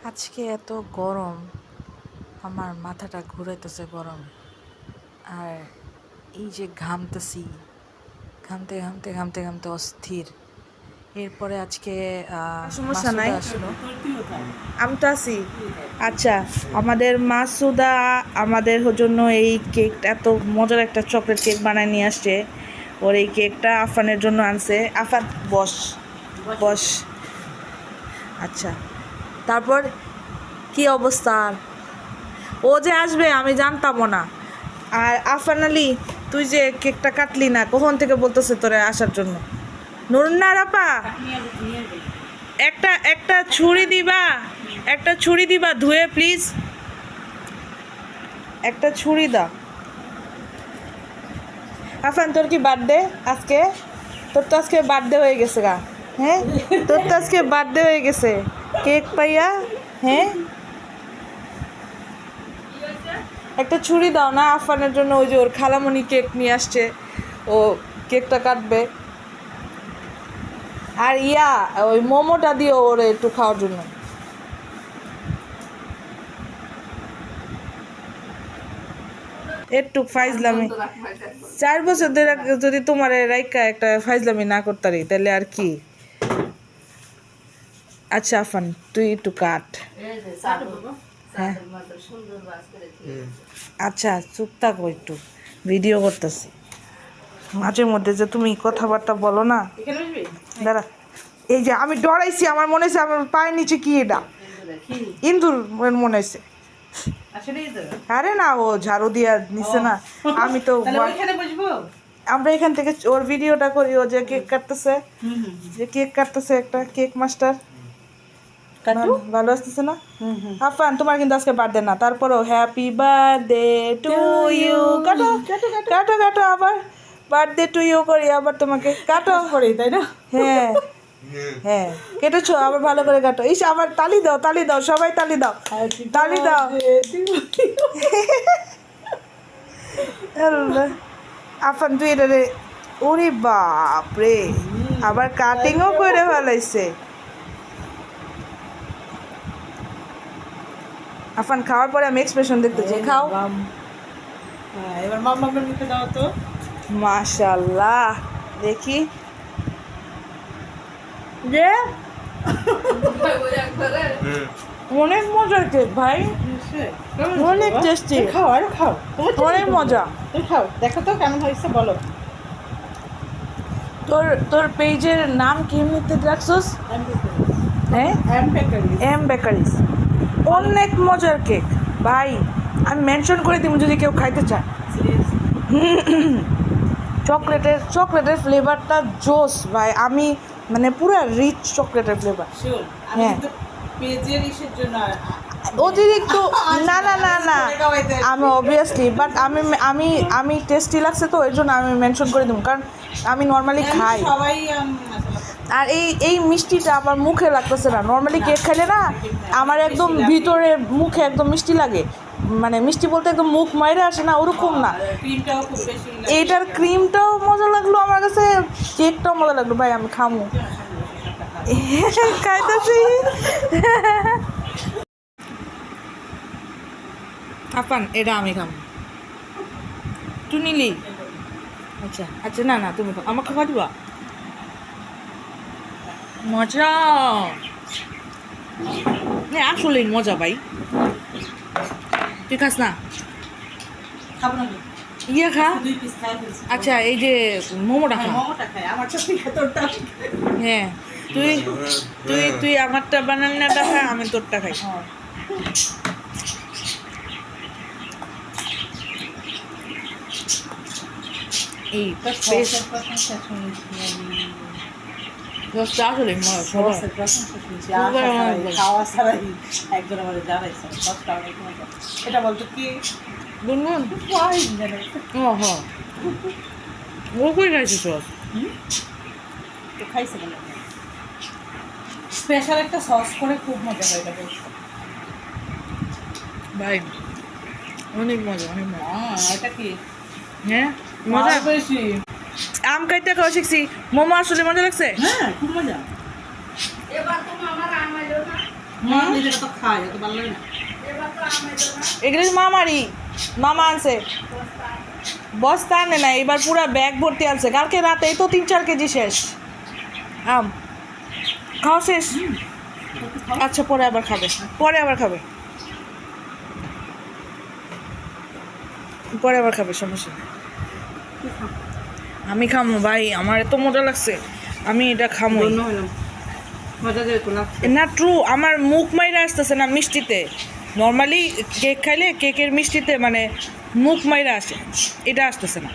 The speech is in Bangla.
আজকে এত গরম, আমার মাথাটা ঘুরাইতেছে গরম। আর এই যে ঘামতেছি, ঘামতে ঘামতে ঘামতে ঘামতে অস্থির। এরপরে আজকে সমস্যা নাই, মাসুদা আসলো। আমি তো আছি। আচ্ছা, আমাদের মাসুদা আমাদের জন্য এই কেকটা, এত মজার একটা চকলেট কেক বানায় নিয়ে আসছে। ওর এই কেকটা আফানের জন্য আনছে। আফান বস, বস। আচ্ছা, তারপর কি অবস্থা? ও যে আসবে আমি জানতামও না। আর আফান আলী, তুই যে কেকটা কাটলি না, কখন থেকে বলতেছে তোরে আসার জন্য? নুরুন্নার আপা, একটা একটা ছুরি দিবা, একটা ছুরি দিবা ধুয়ে প্লিজ, একটা ছুরি দাও। আফান, তোর কি বার্থডে আজকে? তোর তো আজকে বার্থডে হয়ে গেছে গা। হ্যাঁ, তোর তো আজকে বার্থডে হয়ে গেছে কেক পাইয়া। হ্যাঁ, একটা ছুরি দাও না আফানের জন্য। ওই যে ওর খালামণি কেক নিয়ে আসছে, ও কেকটা কাটবে। আর ওই মোমোটা দিও ওর একটু খাওয়ার জন্য। একটু ফাইজলামি, 4 বছর ধরে যদি তোমার রাইকা একটা ফাইজলামি না করতারি তাহলে আর কি। আচ্ছা আফান, তুই একটু কাট। হ্যাঁ, আচ্ছা চুপ থাকো, একটু ভিডিও করতেছি। মাঝে মধ্যে যে তুমি কথাবার্তা বলো না। দাঁড়া, এই যে আমি ডরাইছি, আমার মনে হয়েছে আমার পায়ের নিচে কি এটা ইন্দুর মনে হয়েছে। আরে না, ও ঝাড়ু দিয়া নিছে না। আমি তো আমরা এখান থেকে ওর ভিডিওটা করি, ও যে কেক কাটতেছে, যে কেক কাটতেছে একটা কেক মাস্টার। ভালো আসতেছে না? আফান, তোমার কিন্তু আজকে বার্থডে না, তারপরেও হ্যাপি বার্থডে টু ইউ। কাটো কাটো কাটো, আবার বার্থডে টু ইউ করি, আবার তোমাকে কাটো করি, তাই না? হ্যাঁ হ্যাঁ, কেটেছো, আবার ভালো করে কাটো। ইস, আবার তালি দাও, তালি দাও, সবাই তালি দাও, তালি দাও। আল্লাহ, আফান তুই এটা রে, ওরে বাপ রে, আবার কাটিংও করে ফেলাইছে। আফান, খাওয়ার পরে আমি এক্সপ্রেশন দেখতে চাই, খাও। এবার মাম্মামের মুখে দাও তো। মাশাআল্লাহ, দেখি যে অনেক মজার কেক ভাই, অনেক টেস্টি। খাও, আর খাও, অনেক মজা। তুমি খাও, দেখো তো কেমন হয়েছে বলো। তোর তোর পেজের নাম কি এমনিতে রাখছস? হ্যাঁ, এম বেকারিজ। অনেক মজার কেক ভাই, আমি মেনশন করে দিব যদি কেউ খাইতে চায়। চকলেটের ফ্লেভারটা জোস ভাই, আমি মানে পুরো রিচ চকলেটের ফ্লেভার। হ্যাঁ, পেজের ইসের জন্য অতিরিক্ত না না না না, আমি অবভিয়াসলি, বাট আমি আমি আমি টেস্টি লাগছে তো এর জন্য আমি মেনশন করে দেবো, কারণ আমি নর্মালি খাই। সবাই আর এই মিষ্টিটা আমার মুখে লাগতেছে না। নর্মালি কেক খেলে না আমার একদম ভিতরে মুখে একদম মিষ্টি লাগে, মানে মিষ্টি বলতে একদম মুখ মাইরে আসে না, ওরকম না। ক্রিমটাও খুব বেশি এইটার ক্রিমটাও মজা লাগলো আমার কাছে, কেকটাও মজা লাগলো ভাই, আমি খামু। খাইতেছি। আপান, এটা আমি খাবো, তুই নিলি? আচ্ছা আচ্ছা, না না তুমি আমাকে খাওয়া দিবা। মজা, আসলেই মজা ভাই, তুই খাস না? খাবো না, ইয়ে খা। 2 পিস খাই ফেলছি। আচ্ছা, এই যে মোমোটা খা। মোমোটা খাই, আমার চাকরি তোরটা। হ্যাঁ, তুই তুই তুই আমারটা বানানোটা খা, আমি তোরটা খাই। এই আসলে খাওয়া ছাড়াই একজন আমাদের জানাইছে কষ্ট অনেক মজা। এটা বলতো কি গুনগুন, জানাইছে ও হ্যাঁ, ও কই খাইছিস? তো খাইছে বলে স্পেশাল একটা সস করে খুব মজা হয় এটা বলছে ভাই, অনেক মজা, অনেক মজা। এটা কি হ্যাঁ, মজা বেশি। আম খাইতে খাওয়া শিখছি, মোমো আসলে মজা লাগছে। হ্যাঁ, খুব মজা। এবার তুমি আমার আনমাইলো না। নিজেরা তো খায়, এত ভালো লাগে না। এগুলো মামারই, মামা আনছে, বস্তা আনে না, এবার পুরা ব্যাগ ভর্তি আনছে। কালকে রাতেই তো 3-4 কেজি শেষ আম। খাওয়া শেষ? আচ্ছা, পরে আবার খাবে, পরে আবার খাবে, পরে আবার খাবে, সমস্যা নেই। আমি খামো ভাই, আমার এত মজা লাগছে, আমি এটা খামো ধন্য হইলাম। মজা দিয়ে তো লাগছে। না। ট্রু, আমার মুখ মাইরা আসতেছে না মিষ্টিতে। নর্মালি কেক খাইলে কেকের মিষ্টিতে মানে মুখ মাইরা আসে, এটা আসতেছে না।